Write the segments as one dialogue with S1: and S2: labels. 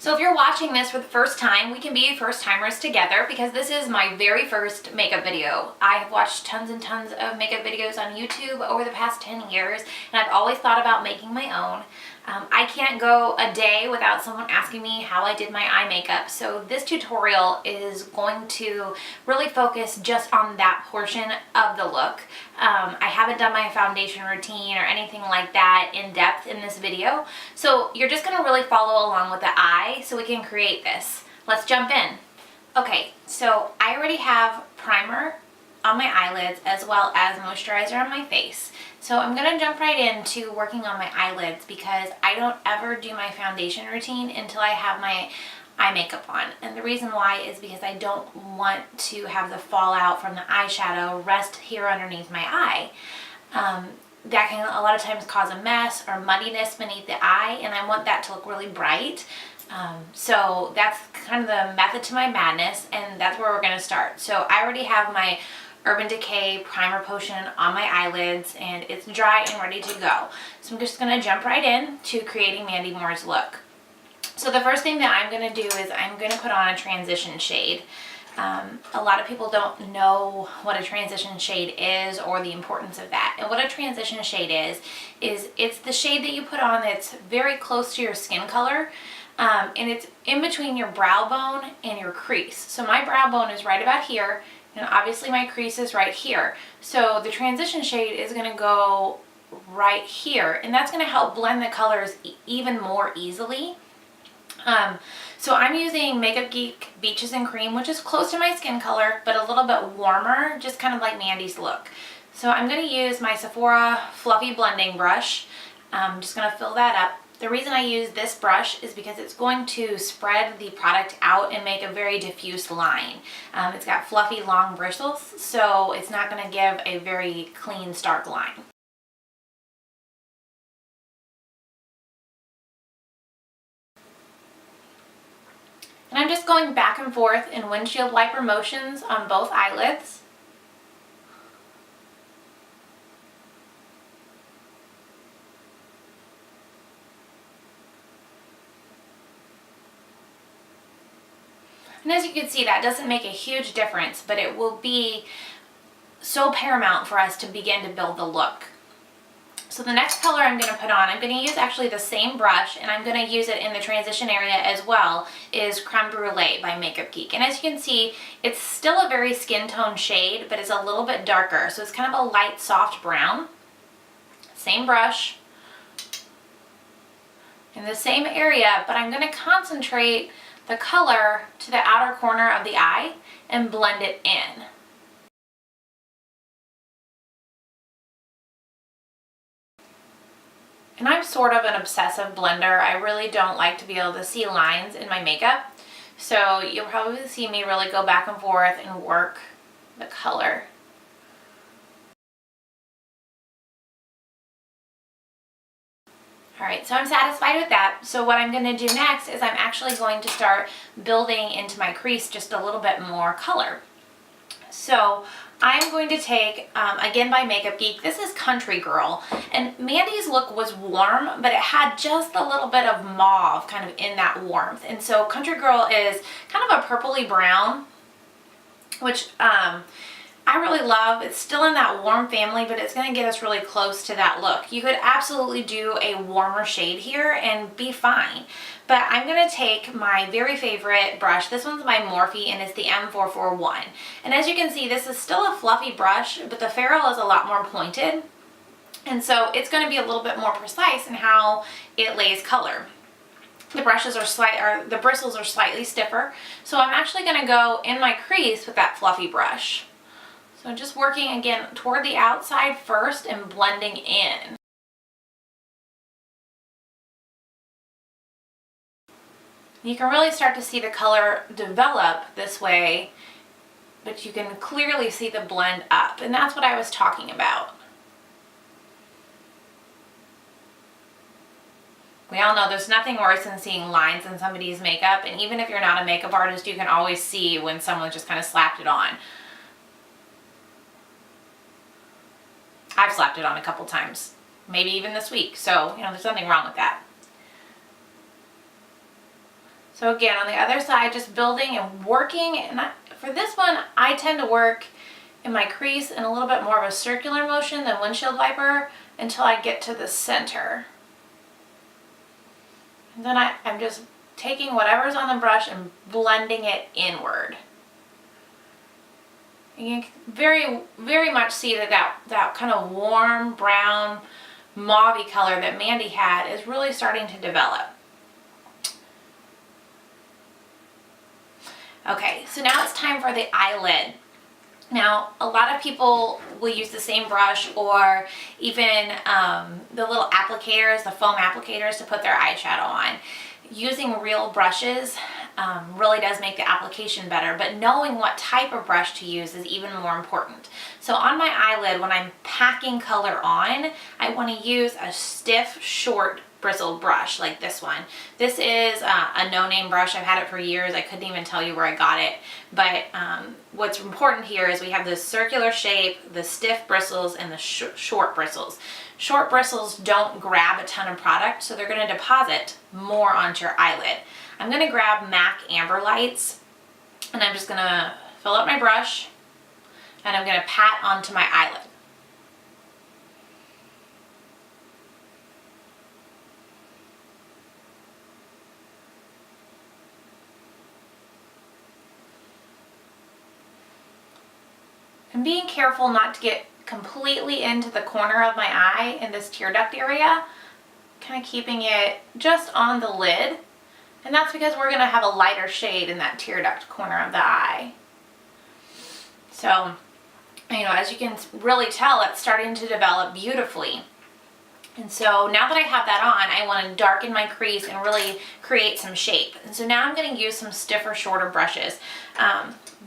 S1: So if you're watching this for the first time, we can be first timers together because this is my very first makeup video. I have watched tons and tons of makeup videos on YouTube over the past 10 years, and I've always thought about making my own. I can't go a day without someone asking me how I did my eye makeup, so this tutorial is going to really focus just on that portion of the look. I haven't done my foundation routine or anything like that in depth in this video, so you're just going to really follow along with the eye so we can create this. Let's jump in. Okay, so I already have primer on my eyelids as well as moisturizer on my face. So I'm going to jump right into working on my eyelids because I don't ever do my foundation routine until I have my eye makeup on. And the reason why is because I don't want to have the fallout from the eyeshadow rest here underneath my eye. That can a lot of times cause a mess or muddiness beneath the eye, and I want that to look really bright. So that's kind of the method to my madness, and that's where we're going to start. So I already have my Urban Decay Primer Potion on my eyelids, and it's dry and ready to go. So I'm just going to jump right in to creating Mandy Moore's look. So the first thing that I'm going to do is I'm going to put on a transition shade. A lot of people don't know what a transition shade is or the importance of that. And what a transition shade is it's the shade that you put on that's very close to your skin color. And it's in between your brow bone and your crease. So my brow bone is right about here, and obviously my crease is right here. So the transition shade is going to go right here, and that's going to help blend the colors even more easily. So I'm using Makeup Geek Beaches and Cream, which is close to my skin color, but a little bit warmer, just kind of like Mandy's look. So I'm going to use my Sephora Fluffy Blending Brush. I'm just going to fill that up. The reason I use this brush is because it's going to spread the product out and make a very diffuse line. It's got fluffy long bristles, so it's not going to give a very clean, stark line. And I'm just going back and forth in windshield wiper motions on both eyelids. And as you can see, that doesn't make a huge difference, but it will be so paramount for us to begin to build the look. So the next color I'm going to put on, I'm going to use actually the same brush, and I'm going to use it in the transition area as well, is Creme Brule by Makeup Geek. And as you can see, it's still a very skin tone shade, but it's a little bit darker. So it's kind of a light, soft brown. Same brush in the same area, but I'm going to concentrate the color to the outer corner of the eye and blend it in. And I'm sort of an obsessive blender. I really don't like to be able to see lines in my makeup. So you'll probably see me really go back and forth and work the color. Alright, so I'm satisfied with that. So what I'm going to do next is I'm actually going to start building into my crease just a little bit more color. So I'm going to take, again by Makeup Geek, this is Country Girl. And Mandy's look was warm, but it had just a little bit of mauve kind of in that warmth. And so Country Girl is kind of a purpley brown, which I really love. It's still in that warm family, but it's going to get us really close to that look. You could absolutely do a warmer shade here and be fine. But I'm going to take my very favorite brush. This one's by Morphe, and it's the M441. And as you can see, this is still a fluffy brush, but the ferrule is a lot more pointed. And so it's going to be a little bit more precise in how it lays color. The brushes are the bristles are slightly stiffer. So I'm actually going to go in my crease with that fluffy brush. So just working again toward the outside first and blending in. You can really start to see the color develop this way, but you can clearly see the blend up, and that's what I was talking about. We all know there's nothing worse than seeing lines in somebody's makeup, and even if you're not a makeup artist, you can always see when someone just kind of slapped it on. I've slapped it on a couple times, maybe even this week, so there's nothing wrong with that. So again, on the other side, just building and working. And for this one, I tend to work in my crease in a little bit more of a circular motion than windshield wiper until I get to the center. And then I'm just taking whatever's on the brush and blending it inward. And you can very much see that kind of warm brown mauve-y color that Mandy had is really starting to develop. Okay, so now it's time for the eyelid. Now, a lot of people will use the same brush or even the little applicators, the foam applicators to put their eyeshadow on. Using real brushes really does make the application better, but knowing what type of brush to use is even more important. So on my eyelid, when I'm packing color on, I want to use a stiff, short, bristled brush like this one. This is a no-name brush. I've had it for years. I couldn't even tell you where I got it. But what's important here is we have this circular shape, the stiff bristles, and the short bristles. Short bristles don't grab a ton of product, so they're going to deposit more onto your eyelid. I'm going to grab MAC Amber Lights, and I'm just going to fill up my brush, and I'm going to pat onto my eyelid. I'm being careful not to get completely into the corner of my eye in this tear duct area, kind of keeping it just on the lid. And that's because we're going to have a lighter shade in that tear duct corner of the eye. So, you know, as you can really tell, it's starting to develop beautifully. And so now that I have that on, I want to darken my crease and really create some shape. And so now I'm going to use some stiffer, shorter brushes.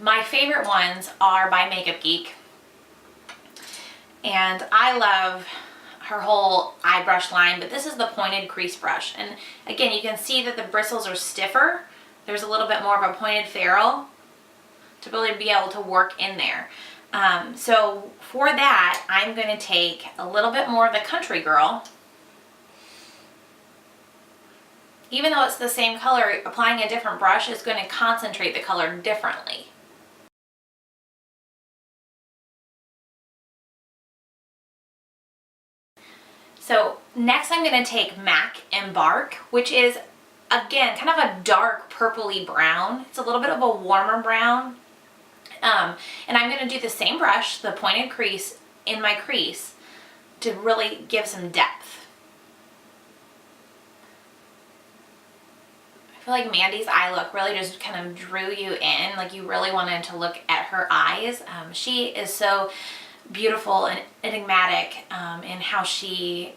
S1: My favorite ones are by Makeup Geek. And I love her whole eye brush line, but this is the pointed crease brush. And again, you can see that the bristles are stiffer. There's a little bit more of a pointed ferrule to really be able to work in there. So for that, I'm going to take a little bit more of the Country Girl. Even though it's the same color, applying a different brush is going to concentrate the color differently. So next I'm going to take MAC Embark, which is, again, kind of a dark purpley brown. It's a little bit of a warmer brown. And I'm going to do the same brush, the pointed crease, in my crease to really give some depth. I feel like Mandy's eye look really just kind of drew you in, like you really wanted to look at her eyes. She is so beautiful and enigmatic in how she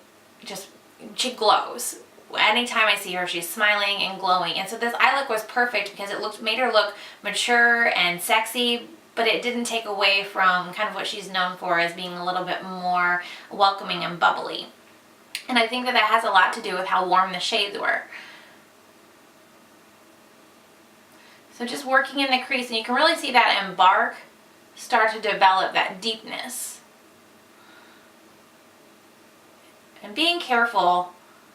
S1: glows. Anytime I see her, she's smiling and glowing. And so this eye look was perfect because it made her look mature and sexy, but it didn't take away from kind of what she's known for as being a little bit more welcoming and bubbly. And I think that has a lot to do with how warm the shades were. So just working in the crease, and you can really see that Embark start to develop that deepness. And being careful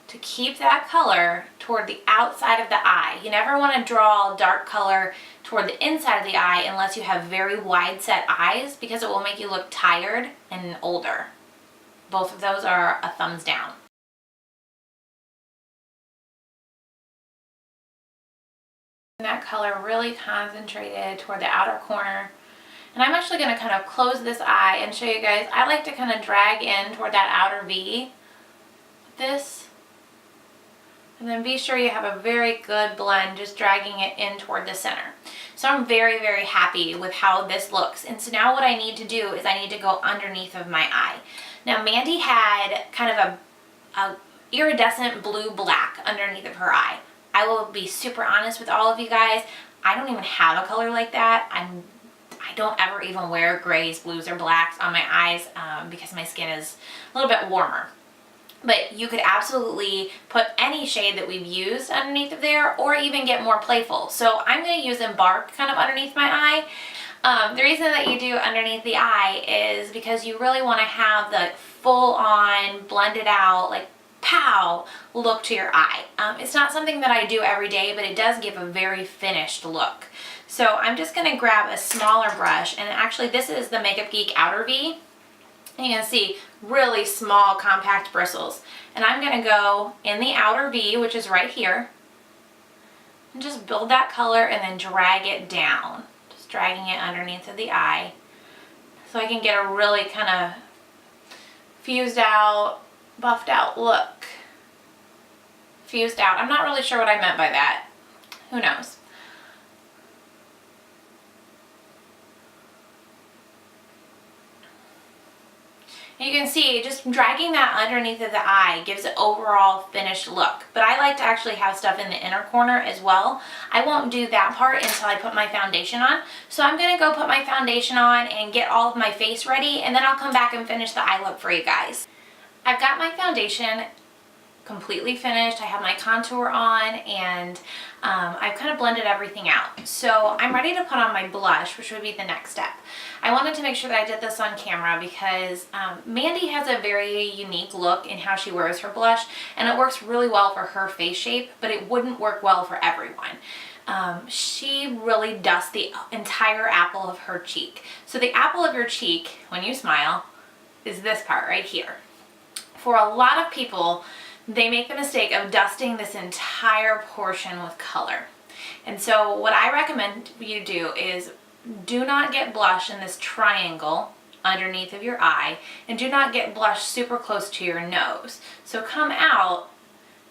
S1: to keep that color toward the outside of the eye. You never want to draw dark color toward the inside of the eye unless you have very wide set eyes, because it will make you look tired and older. Both of those are a thumbs down. And that color really concentrated toward the outer corner. And I'm actually going to kind of close this eye and show you guys. I like to kind of drag in toward that outer V with this. And then be sure you have a very good blend, just dragging it in toward the center. So I'm very, very happy with how this looks. And so now what I need to do is I need to go underneath of my eye. Now Mandy had kind of a iridescent blue-black underneath of her eye. I will be super honest with all of you guys. I don't even have a color like that. I don't ever even wear grays, blues, or blacks on my eyes because my skin is a little bit warmer. But you could absolutely put any shade that we've used underneath of there, or even get more playful. So I'm going to use Embark kind of underneath my eye. The reason that you do underneath the eye is because you really want to have the full-on, blended out, like pow look to your eye. It's not something that I do every day, but it does give a very finished look. So I'm just going to grab a smaller brush, and actually this is the Makeup Geek Outer V. And you can see really small compact bristles. And I'm going to go in the outer V, which is right here, and just build that color and then drag it down. Just dragging it underneath of the eye so I can get a really kind of fused out, buffed out look. Fused out. I'm not really sure what I meant by that. Who knows? You can see just dragging that underneath of the eye gives an overall finished look. But I like to actually have stuff in the inner corner as well. I won't do that part until I put my foundation on. So I'm going to go put my foundation on and get all of my face ready, and then I'll come back and finish the eye look for you guys. I've got my foundation completely finished. I have my contour on, and I've kind of blended everything out. So I'm ready to put on my blush, which would be the next step. I wanted to make sure that I did this on camera because Mandy has a very unique look in how she wears her blush, and it works really well for her face shape, but it wouldn't work well for everyone. She really dusts the entire apple of her cheek. So the apple of your cheek, when you smile, is this part right here. For a lot of people, they make the mistake of dusting this entire portion with color. And so what I recommend you do is do not get blush in this triangle underneath of your eye, and do not get blush super close to your nose. So come out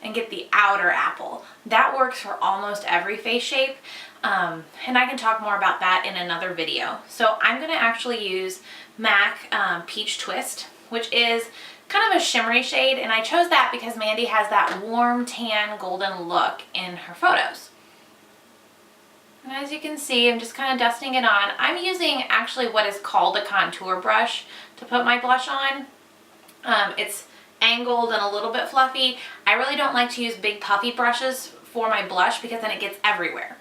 S1: and get the outer apple. That works for almost every face shape, and I can talk more about that in another video. So I'm going to actually use MAC Peach Twist, which is kind of a shimmery shade, and I chose that because Mandy has that warm tan golden look in her photos. And as you can see, I'm just kind of dusting it on. I'm using actually what is called a contour brush to put my blush on. It's angled and a little bit fluffy. I really don't like to use big puffy brushes for my blush because then it gets everywhere.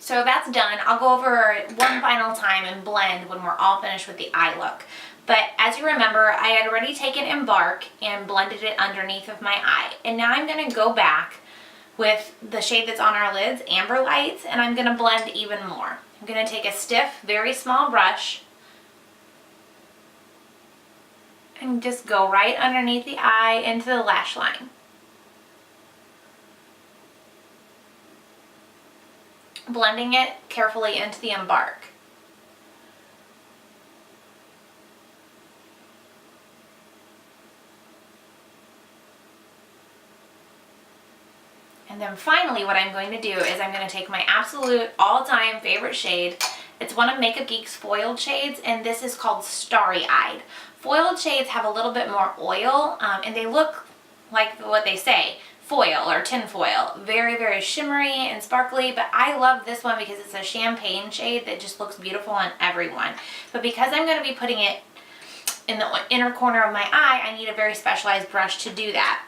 S1: So that's done. I'll go over it one final time and blend when we're all finished with the eye look. But as you remember, I had already taken Embark and blended it underneath of my eye. And now I'm going to go back with the shade that's on our lids, Amber Lights, and I'm going to blend even more. I'm going to take a stiff, very small brush and just go right underneath the eye into the lash line. Blending it carefully into the Embark. And then finally what I'm going to do is I'm going to take my absolute all-time favorite shade. It's one of Makeup Geek's foiled shades, and this is called Staryeyed. Foiled shades have a little bit more oil, and they look like what they say, foil or tin foil. Very, very shimmery and sparkly, but I love this one because it's a champagne shade that just looks beautiful on everyone. But because I'm going to be putting it in the inner corner of my eye, I need a very specialized brush to do that.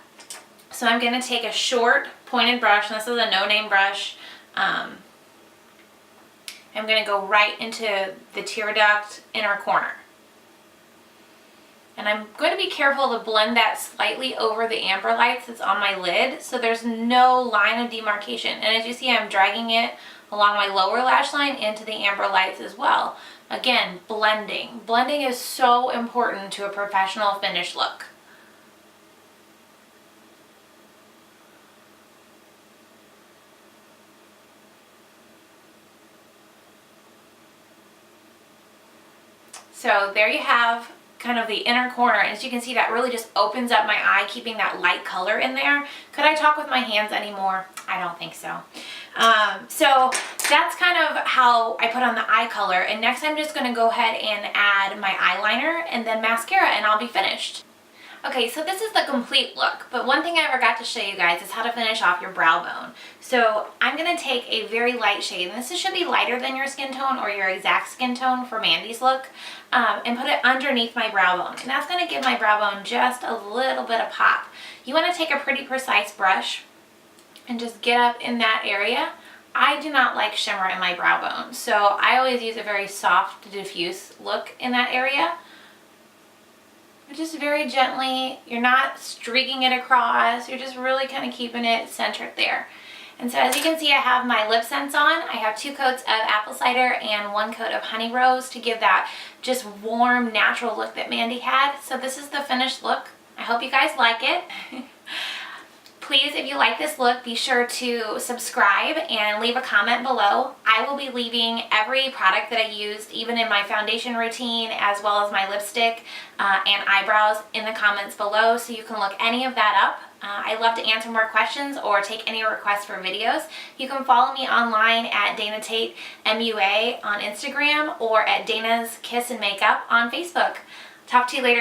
S1: So I'm going to take a short pointed brush, and this is a no-name brush. I'm going to go right into the tear duct inner corner. And I'm going to be careful to blend that slightly over the Amber Lights that's on my lid, so there's no line of demarcation. And as you see, I'm dragging it along my lower lash line into the Amber Lights as well. Again, blending. Blending is so important to a professional finish look. So there you have kind of the inner corner, and as you can see, that really just opens up my eye, keeping that light color in there. Could I talk with my hands anymore? I don't think so. So that's kind of how I put on the eye color, and next I'm just going to go ahead and add my eyeliner and then mascara, and I'll be finished. Okay, so this is the complete look, but one thing I forgot to show you guys is how to finish off your brow bone. So I'm going to take a very light shade, and this should be lighter than your skin tone or your exact skin tone for Mandy's look, and put it underneath my brow bone. And that's going to give my brow bone just a little bit of pop. You want to take a pretty precise brush and just get up in that area, I do not like shimmer in my brow bone, so I always use a very soft, diffuse look in that area. Just very gently, you're not streaking it across, you're just really kind of keeping it centered there. And so as you can see, I have my Lipsense on. I have 2 coats of apple cider and 1 coat of honey rose to give that just warm, natural look that Mandy had. So this is the finished look. I hope you guys like it. Please, if you like this look, be sure to subscribe and leave a comment below. I will be leaving every product that I used, even in my foundation routine, as well as my lipstick and eyebrows, in the comments below, so you can look any of that up. I love to answer more questions or take any requests for videos. You can follow me online at Dana Tate MUA on Instagram or at Dana's Kiss and Makeup on Facebook. Talk to you later, guys.